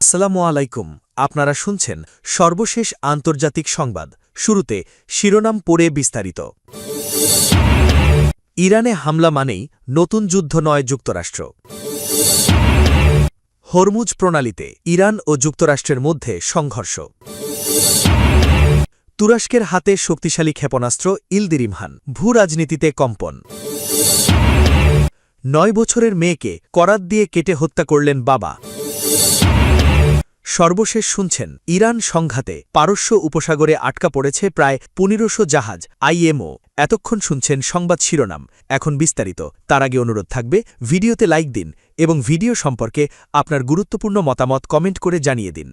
আসসালামু আলাইকুম। আপনারা শুনছেন সর্বশেষ আন্তর্জাতিক সংবাদ। শুরুতে শিরোনাম পড়ে বিস্তারিত। ইরানে হামলা মানেই নতুন যুদ্ধ নয় যুক্তরাষ্ট্র। হরমুজ প্রণালীতে ইরান ও যুক্তরাষ্ট্রের মধ্যে সংঘর্ষ। তুরস্কের হাতে শক্তিশালী ক্ষেপণাস্ত্র ইলদিরিমহান, ভূরাজনীতিতে কম্পন। ৯ বছরের মেয়েকে করাত দিয়ে কেটে হত্যা করলেন বাবা। সর্বশেষ শুনছেন ইরান সংঘাতে পারস্য উপসাগরে আটকা পড়েছে প্রায় ১৫০০ জাহাজ আইএমও। এতক্ষণ শুনছেন সংবাদ শিরোনাম, এখন বিস্তারিত। তার আগে অনুরোধ থাকবে ভিডিওতে লাইক দিন এবং ভিডিও সম্পর্কে আপনার গুরুত্বপূর্ণ মতামত কমেন্ট করে জানিয়ে দিন।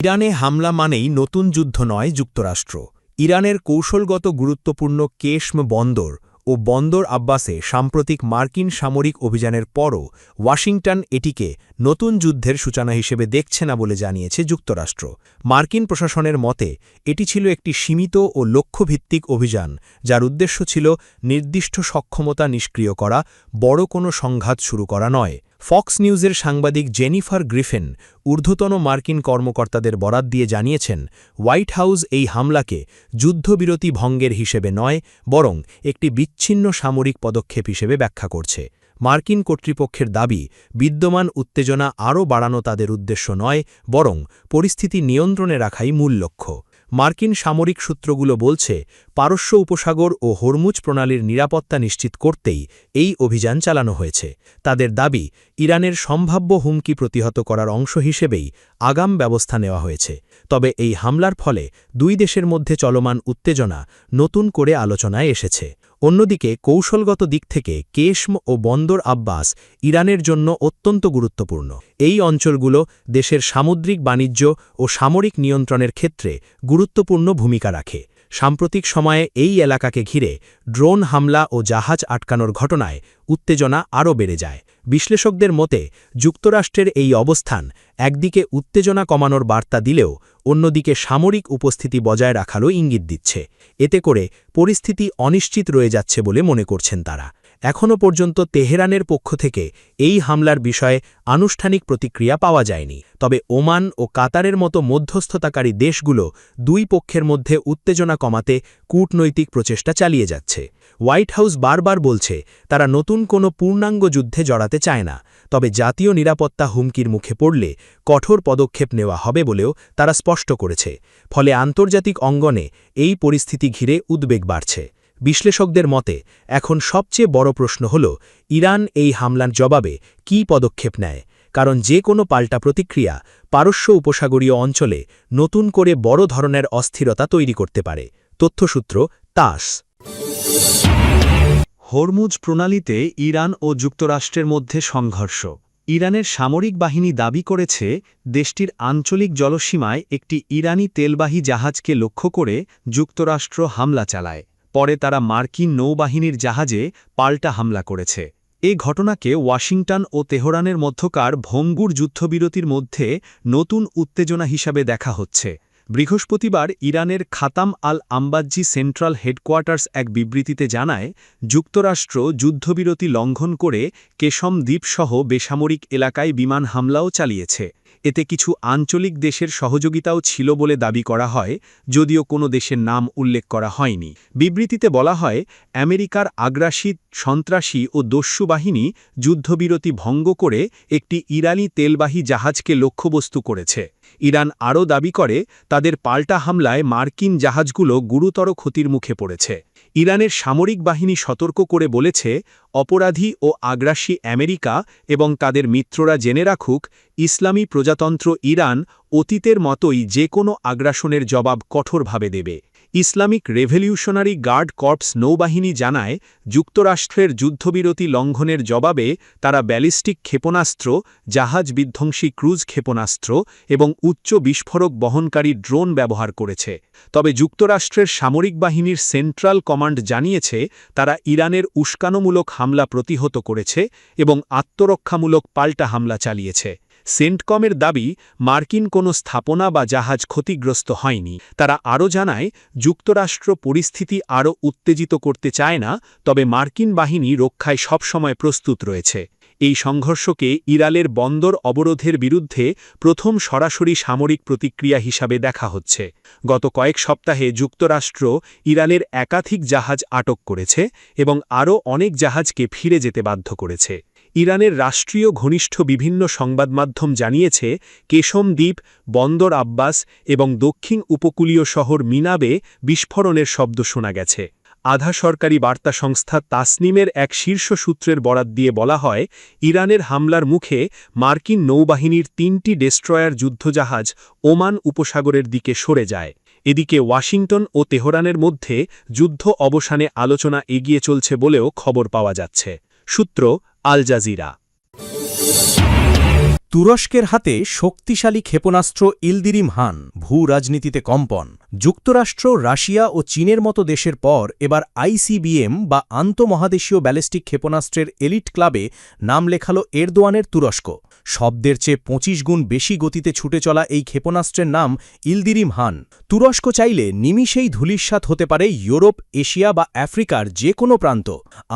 ইরানে হামলা মানেই নতুন যুদ্ধ নয় যুক্তরাষ্ট্র। ইরানের কৌশলগত গুরুত্বপূর্ণ কেশম বন্দর ও বন্দর আব্বাসে সাম্প্রতিক মার্কিন সামরিক অভিযানের পরও ওয়াশিংটন এটিকে নতুন যুদ্ধের সূচনা হিসেবে দেখছে না বলে জানিয়েছে যুক্তরাষ্ট্র। মার্কিন প্রশাসনের মতে এটি ছিল একটি সীমিত ও লক্ষ্যভিত্তিক অভিযান, যার উদ্দেশ্য ছিল নির্দিষ্ট সক্ষমতা নিষ্ক্রিয় করা, বড় কোনো সংঘাত শুরু করা নয়। ফক্স নিউজের সাংবাদিক জেনিফার গ্রিফিন ঊর্ধ্বতন মার্কিন কর্মকর্তাদের বরাত দিয়ে জানিয়েছেন, হোয়াইট হাউস এই হামলাকে যুদ্ধবিরতি ভঙ্গের হিসেবে নয়, বরং একটি বিচ্ছিন্ন সামরিক পদক্ষেপ হিসেবে ব্যাখ্যা করছে। মার্কিন কর্তৃপক্ষের দাবি, বিদ্যমান উত্তেজনা আরও বাড়ানো তাদের উদ্দেশ্য নয়, বরং পরিস্থিতি নিয়ন্ত্রণে রাখাই মূল লক্ষ্য। মার্কিন সামরিক সূত্রগুলো বলছে, পারস্য উপসাগর ও হরমুজ প্রণালীর নিরাপত্তা নিশ্চিত করতেই এই অভিযান চালানো হয়েছে। তাদের দাবি, ইরানের সম্ভাব্য হুমকি প্রতিহত করার অংশ হিসেবেই আগাম ব্যবস্থা নেওয়া হয়েছে। তবে এই হামলার ফলে দুই দেশের মধ্যে চলমান উত্তেজনা নতুন করে আলোচনায় এসেছে। অন্যদিকে কৌশলগত দিক থেকে কেশম ও বন্দর আব্বাস ইরানের জন্য অত্যন্ত গুরুত্বপূর্ণ। এই অঞ্চলগুলো দেশের সামুদ্রিক বাণিজ্য ও সামরিক নিয়ন্ত্রণের ক্ষেত্রে গুরুত্বপূর্ণ ভূমিকা রাখে। সাম্প্রতিক সময়ে এই এলাকাকে ঘিরে ড্রোন হামলা ও জাহাজ আটকানোর ঘটনায় উত্তেজনা আরও বেড়ে যায়। বিশ্লেষকদের মতে, যুক্তরাষ্ট্রের এই অবস্থান একদিকে উত্তেজনা কমানোর বার্তা দিলেও অন্যদিকে সামরিক উপস্থিতি বজায় রাখারও ইঙ্গিত দিচ্ছে। এতে করে পরিস্থিতি অনিশ্চিত রয়ে যাচ্ছে বলে মনে করছেন তারা। এখনও পর্যন্ত তেহরানের পক্ষ থেকে এই হামলার বিষয়ে আনুষ্ঠানিক প্রতিক্রিয়া পাওয়া যায়নি। তবে ওমান ও কাতারের মতো মধ্যস্থতাকারী দেশগুলো দুই পক্ষের মধ্যে উত্তেজনা কমাতে কূটনৈতিক প্রচেষ্টা চালিয়ে যাচ্ছে। হোয়াইট হাউস বারবার বলছে, তারা নতুন কোনো পূর্ণাঙ্গ যুদ্ধে জড়াতে চায় না, তবে জাতীয় নিরাপত্তা হুমকির মুখে পড়লে কঠোর পদক্ষেপ নেওয়া হবে বলেও তারা স্পষ্ট করেছে। ফলে আন্তর্জাতিক অঙ্গনে এই পরিস্থিতি ঘিরে উদ্বেগ বাড়ছে। বিশ্লেষকদের মতে এখন সবচেয়ে বড় প্রশ্ন হল, ইরান এই হামলার জবাবে কী পদক্ষেপ নেয়, কারণ যে কোনো পাল্টা প্রতিক্রিয়া পারস্য উপসাগরীয় অঞ্চলে নতুন করে বড় ধরনের অস্থিরতা তৈরি করতে পারে। তথ্যসূত্র তাস। হরমুজ প্রণালীতে ইরান ও যুক্তরাষ্ট্রের মধ্যে সংঘর্ষ। ইরানের সামরিক বাহিনী দাবি করেছে, দেশটির আঞ্চলিক জলসীমায় একটি ইরানি তেলবাহী জাহাজকে লক্ষ্য করে যুক্তরাষ্ট্র হামলা চালায়। পরে তারা মার্কিন নৌবাহিনীর জাহাজে পাল্টা হামলা করেছে। এ ঘটনাকে ওয়াশিংটন ও তেহরানের মধ্যকার ভঙ্গুর যুদ্ধবিরতির মধ্যে নতুন উত্তেজনা হিসাবে দেখা হচ্ছে। বৃহস্পতিবার ইরানের খাতাম আল আম্বাজ্জি সেন্ট্রাল হেডকোয়ার্টার্স এক বিবৃতিতে জানায়, যুক্তরাষ্ট্র যুদ্ধবিরতি লঙ্ঘন করে কেশম দ্বীপসহ বেসামরিক এলাকায় বিমান হামলাও চালিয়েছে। এতে কিছু আঞ্চলিক দেশের সহযোগিতাও ছিল বলে দাবি করা হয়, যদিও কোনো দেশের নাম উল্লেখ করা হয়নি। বিবৃতিতে বলা হয়, আমেরিকার আগ্রাসী, সন্ত্রাসী ও দস্যু বাহিনী যুদ্ধবিরতি ভঙ্গ করে একটি ইরানি তেলবাহী জাহাজকে লক্ষ্যবস্তু করেছে। ইরান আরও দাবি করে, তাদের পাল্টা হামলায় মার্কিন জাহাজগুলো গুরুতর ক্ষতির মুখে পড়েছে। ইরানের সামরিক বাহিনী সতর্ক করে বলেছে, অপরাধী ও আগ্রাসী আমেরিকা এবং তাদের মিত্ররা জেনে রাখুক, ইসলামী প্রজাতন্ত্র ইরান অতীতের মতোই যে কোনো আগ্রাসনের জবাব কঠোরভাবে দেবে। ইসলামিক রেভলিউশনারি গার্ড কর্পস নৌবাহিনী জানায়, যুক্তরাষ্ট্রের যুদ্ধবিরতি লঙ্ঘনের জবাবে তারা ব্যালিস্টিক ক্ষেপণাস্ত্র, জাহাজ বিধ্বংসী ক্রুজ ক্ষেপণাস্ত্র এবং উচ্চ বিস্ফোরক বহনকারী ড্রোন ব্যবহার করেছে। তবে যুক্তরাষ্ট্রের সামরিক বাহিনীর সেন্ট্রাল কমান্ড জানিয়েছে, তারা ইরানের উস্কানোমূলক হামলা প্রতিহত করেছে এবং আত্মরক্ষামূলক পাল্টা হামলা চালিয়েছে। সেন্টকমের দাবি, মার্কিন কোনো স্থাপনা বা জাহাজ ক্ষতিগ্রস্ত হয়নি। তারা আরও জানায়, যুক্তরাষ্ট্র পরিস্থিতি আরও উত্তেজিত করতে চায় না, তবে মার্কিন বাহিনী রক্ষায় সবসময় প্রস্তুত রয়েছে। এই সংঘর্ষকে ইরানের বন্দর অবরোধের বিরুদ্ধে প্রথম সরাসরি সামরিক প্রতিক্রিয়া হিসাবে দেখা হচ্ছে। গত কয়েক সপ্তাহে যুক্তরাষ্ট্র ইরানের একাধিক জাহাজ আটক করেছে এবং আরও অনেক জাহাজকে ফিরে যেতে বাধ্য করেছে। ইরানের রাষ্ট্রীয় ঘনিষ্ঠ বিভিন্ন সংবাদমাধ্যম জানিয়েছে, কেশম দ্বীপ, বন্দর আব্বাস এবং দক্ষিণ উপকূলীয় শহর মিনাবে বিস্ফোরণের শব্দ শোনা গেছে। আধা সরকারি বার্তা সংস্থা তাসনিমের এক শীর্ষ সূত্রের বরাত দিয়ে বলা হয়, ইরানের হামলার মুখে মার্কিন নৌবাহিনীর ৩টি ডেস্ট্রয়ার যুদ্ধজাহাজ ওমান উপসাগরের দিকে সরে যায়। এদিকে ওয়াশিংটন ও তেহরানের মধ্যে যুদ্ধ অবসানে আলোচনা এগিয়ে চলছে বলেও খবর পাওয়া যাচ্ছে। সূত্র আল জাজিরা। তুরস্কের হাতে শক্তিশালী ক্ষেপণাস্ত্র ইলদিরিম হান, ভূ রাজনীতিতে কম্পন। যুক্তরাষ্ট্র, রাশিয়া ও চীনের মতো দেশের পর এবার আইসিবিএম বা আন্তঃমহাদেশীয় ব্যালিস্টিক ক্ষেপণাস্ত্রের এলিট ক্লাবে নাম লেখাল এরদোয়ানের তুরস্ক। শব্দের চেয়ে ২৫ গুণ বেশি গতিতে ছুটে চলা এই ক্ষেপণাস্ত্রের নাম ইলদিরিম হান। তুরস্ক চাইলে নিমিষেই ধূলিসাৎ হতে পারে ইউরোপ, এশিয়া বা আফ্রিকার যে কোনো প্রান্ত।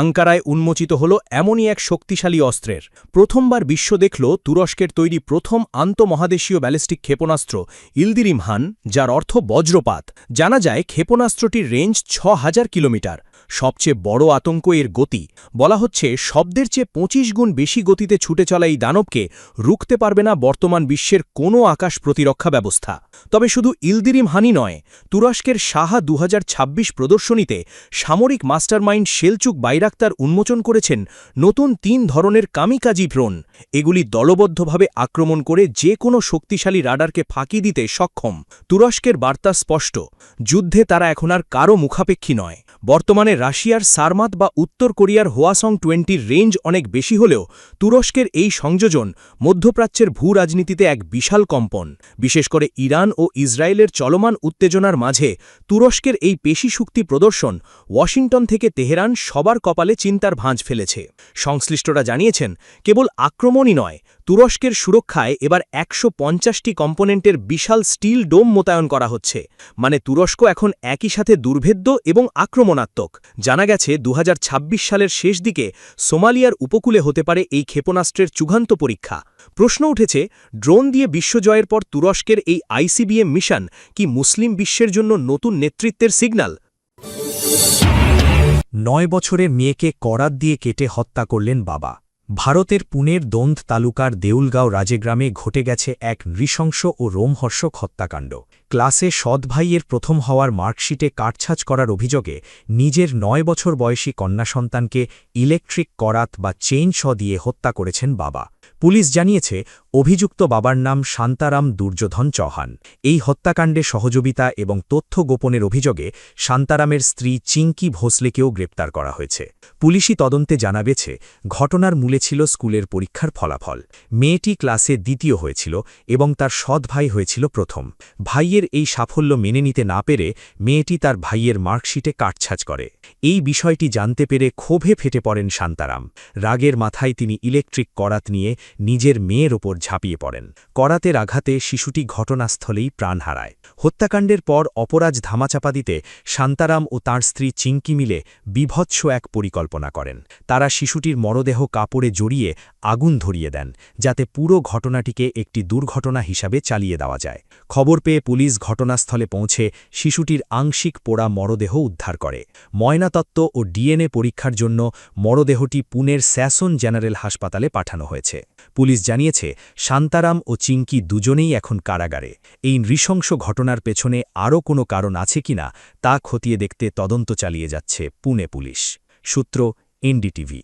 আঙ্কারায় উন্মোচিত হল এমনই এক শক্তিশালী অস্ত্রের। প্রথমবার বিশ্ব দেখল তুরস্কের তৈরি প্রথম আন্তঃমহাদেশীয় ব্যালিস্টিক ক্ষেপণাস্ত্র ইলদিরিম হান, যার অর্থ বজ্রপাত। জানা যায় ক্ষেপণাস্ত্রটির রেঞ্জ ৬,০০০ কিলোমিটার। সবচেয়ে বড় আতঙ্ক এর গতি। বলা হচ্ছে শব্দের চেয়ে ২৫ গুণ বেশি গতিতে ছুটে চলা এই দানবকে রুখতে পারবে না বর্তমান বিশ্বের কোনো আকাশ প্রতিরক্ষা ব্যবস্থা। তবে শুধু ইলদিরিম হানই নয়, তুরস্কের সাহা ২০২৬ প্রদর্শনীতে সামরিক মাস্টারমাইন্ড সেলচুক বাইরাক্তার উন্মোচন করেছেন নতুন ৩ ধরনের কামিকাজি ড্রোন। এগুলি দলবদ্ধভাবে আক্রমণ করে যে কোনো শক্তিশালী রাডারকে ফাঁকি দিতে সক্ষম। তুরস্কের বার্তা স্পষ্ট, যুদ্ধে তারা এখন আর কারও মুখাপেক্ষী নয়। বর্তমানে রাশিয়ার সারমাত বা উত্তর কোরিয়ার হোয়াসং 20-র রেঞ্জ অনেক বেশি হলেও তুরস্কের এই সংযোজন মধ্যপ্রাচ্যের ভূ রাজনীতিতে এক বিশাল কম্পন। বিশেষ করে ইরান ও ইসরায়েলের চলমান উত্তেজনার মাঝে তুরস্কের এই পেশিশক্তি প্রদর্শন ওয়াশিংটন থেকে তেহরান সবার কপালে চিন্তার ভাঁজ ফেলেছে। সংশ্লিষ্টরা জানিয়েছেন, কেবল আক্রমণই নয়, তুরস্কের সুরক্ষায় এবার ১৫০টি কম্পোনেন্টের বিশাল স্টিল ডোম মোতায়েন করা হচ্ছে। মানে তুরস্ক এখন একই সাথে দুর্ভেদ্য এবং আক্রমণাত্মক। জানা গেছে ২০২৬ সালের শেষ দিকে সোমালিয়ার উপকূলে হতে পারে এই ক্ষেপণাস্ত্রের চূড়ান্ত পরীক্ষা। প্রশ্ন উঠেছে, ড্রোন দিয়ে বিশ্বজয়ের পর তুরস্কের এই আইসিবিএম মিশন কি মুসলিম বিশ্বের জন্য নতুন নেতৃত্বের সিগন্যাল? ৯ বছরের মেয়েকে করাত দিয়ে কেটে হত্যা করলেন বাবা। ভারতের পুনের দোন্দ তালুকার দেউলগাঁও রাজেগ্রামে ঘটে গেছে এক নৃশংস ও রোমহর্ষক হত্যাকাণ্ড। ক্লাসে সৎ ভাইয়ের প্রথম হওয়ার মার্কশিটে কাটছাঁচ করার অভিযোগে নিজের ৯ বছর বয়সী কন্যা সন্তানকে ইলেকট্রিক করাত বা চেইন শ দিয়ে হত্যা করেছেন বাবা। পুলিশ জানিয়েছে, অভিযুক্ত বাবার নাম শান্তারাম দুর্যোধন চৌহান। এই হত্যাকাণ্ডে সহযোগিতা এবং তথ্য গোপনের অভিযোগে শান্তারামের স্ত্রী চিঙ্কি ভোসলেকেও গ্রেপ্তার করা হয়েছে। পুলিশি তদন্তে জানা গেছে, ঘটনার মূলে ছিল স্কুলের পরীক্ষার ফলাফল। মেয়েটি ক্লাসে দ্বিতীয় হয়েছিল এবং তার সৎ ভাই হয়েছিল প্রথম। ভাইয়ের এই সাফল্য মেনে নিতে না পেরে মেয়েটি তার ভাইয়ের মার্কশিটে কাটছাঁচ করে। এই বিষয়টি জানতে পেরে ক্ষোভে ফেটে পড়েন শান্তারাম। রাগের মাথায় তিনি ইলেকট্রিক করাত নিয়ে নিজের মেয়ের ওপর ঝাঁপিয়ে পড়েন। করাতের আঘাতে শিশুটি ঘটনাস্থলেই প্রাণ হারায়। হত্যাকাণ্ডের পর অপরাধ ধামাচাপা দিতে শান্তারাম ও তাঁর স্ত্রী চিঙ্কি মিলে বীভৎস এক পরিকল্পনা করেন। তারা শিশুটির মরদেহ কাপড়ে জড়িয়ে আগুন ধরিয়ে দেন, যাতে পুরো ঘটনাটিকে একটি দুর্ঘটনা হিসাবে চালিয়ে দেওয়া যায়। খবর পেয়ে পুলিশ ঘটনাস্থলে পৌঁছে শিশুটির আংশিক পোড়া মরদেহ উদ্ধার করে। ময়নাতত্ত্ব ও ডিএনএ পরীক্ষার জন্য মরদেহটি পুনের স্যাসন জেনারেল হাসপাতালে পাঠানো হয়েছে। পুলিশ জানিয়েছে, শান্তারাম ও চিঙ্কি দুজনেই এখন কারাগারে। এই নৃশংস ঘটনার পেছনে আরও কোনো কারণ আছে কিনা তা খতিয়ে দেখতে তদন্ত চালিয়ে যাচ্ছে পুনে পুলিশ। সূত্র এনডিটিভি।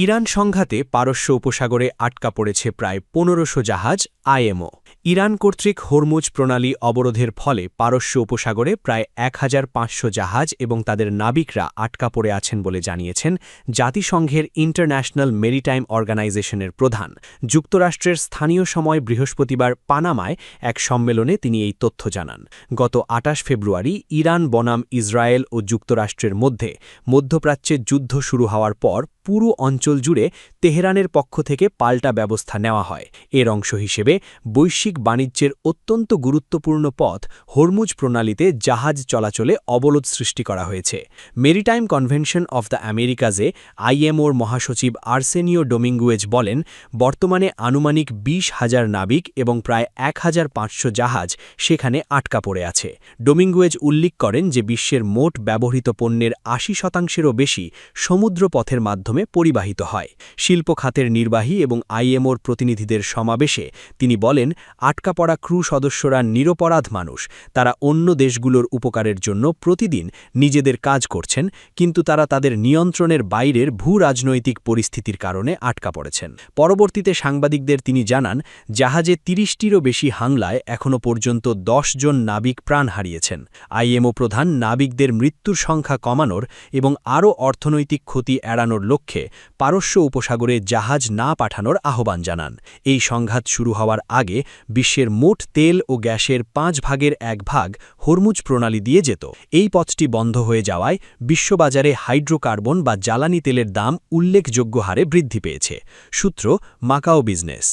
ইরান সংঘাতে পারস্য উপসাগরে আটকা পড়েছে প্রায় ১৫০০ জাহাজ আইএমও। ইরান কর্তৃক হরমুজ প্রণালী অবরোধের ফলে পারস্য উপসাগরে প্রায় ১৫০০ জাহাজ এবং তাদের নাবিকরা আটকা পড়ে আছেন বলে জানিয়েছেন জাতিসংঘের ইন্টারন্যাশনাল মেরিটাইম অর্গানাইজেশনের প্রধান। যুক্তরাষ্ট্রের স্থানীয় সময় বৃহস্পতিবার পানামায় এক সম্মেলনে তিনি এই তথ্য জানান। গত ২৮ ফেব্রুয়ারি ইরান বনাম ইসরায়েল ও যুক্তরাষ্ট্রের মধ্যে মধ্যপ্রাচ্যে যুদ্ধ শুরু হওয়ার পর পুরো অঞ্চল জুড়ে তেহরানের পক্ষ থেকে পাল্টা ব্যবস্থা নেওয়া হয়। এর অংশ হিসেবে বৈশ্বিক বাণিজ্যের অত্যন্ত গুরুত্বপূর্ণ পথ হরমুজ প্রণালীতে জাহাজ চলাচলে অবরোধ সৃষ্টি করা হয়েছে। মেরিটাইম কনভেনশন অফ দ্য আমেরিকাজে আইএমওর মহাসচিব আর্সেনিও ডোমিঙ্গুয়েজ বলেন, বর্তমানে আনুমানিক 20,000 নাবিক এবং প্রায় 1,500 জাহাজ সেখানে আটকা পড়ে আছে। ডোমিঙ্গুয়েজ উল্লেখ করেন যে বিশ্বের মোট ব্যবহৃত পণ্যের 80%-এরও বেশি সমুদ্রপথের মাধ্যমে পরিবাহিত হয়। শিল্প খাতের নির্বাহী এবং আইএমওর প্রতিনিধিদের সমাবেশে তিনি বলেন, আটকা পড়া ক্রু সদস্যরা নিরপরাধ মানুষ। তারা অন্য দেশগুলোর উপকারের জন্য প্রতিদিন নিজেদের কাজ করছেন, কিন্তু তারা তাদের নিয়ন্ত্রণের বাইরের ভূ-রাজনৈতিক পরিস্থিতির কারণে আটকা পড়েছেন। পরবর্তীতে সাংবাদিকদের তিনি জানান, জাহাজে 30টিরও বেশি হামলায় এখনও পর্যন্ত 10 জন নাবিক প্রাণ হারিয়েছেন। আইএমও প্রধান নাবিকদের মৃত্যুর সংখ্যা কমানোর এবং আরও অর্থনৈতিক ক্ষতি এড়ানোর লক্ষ্যে পারস্য উপসাগরে জাহাজ না পাঠানোর আহ্বান জানান। এই সংঘাত শুরু হওয়ার আগে বিশ্বের মোট তেল ও গ্যাসের 5 ভাগের 1 ভাগ হরমুজ প্রণালী দিয়ে যেত। এই পথটি বন্ধ হয়ে যাওয়ায় বিশ্ববাজারে হাইড্রোকার্বন বা জ্বালানি তেলের দাম উল্লেখযোগ্য হারে বৃদ্ধি পেয়েছে। সূত্র মাকাও বিজনেস।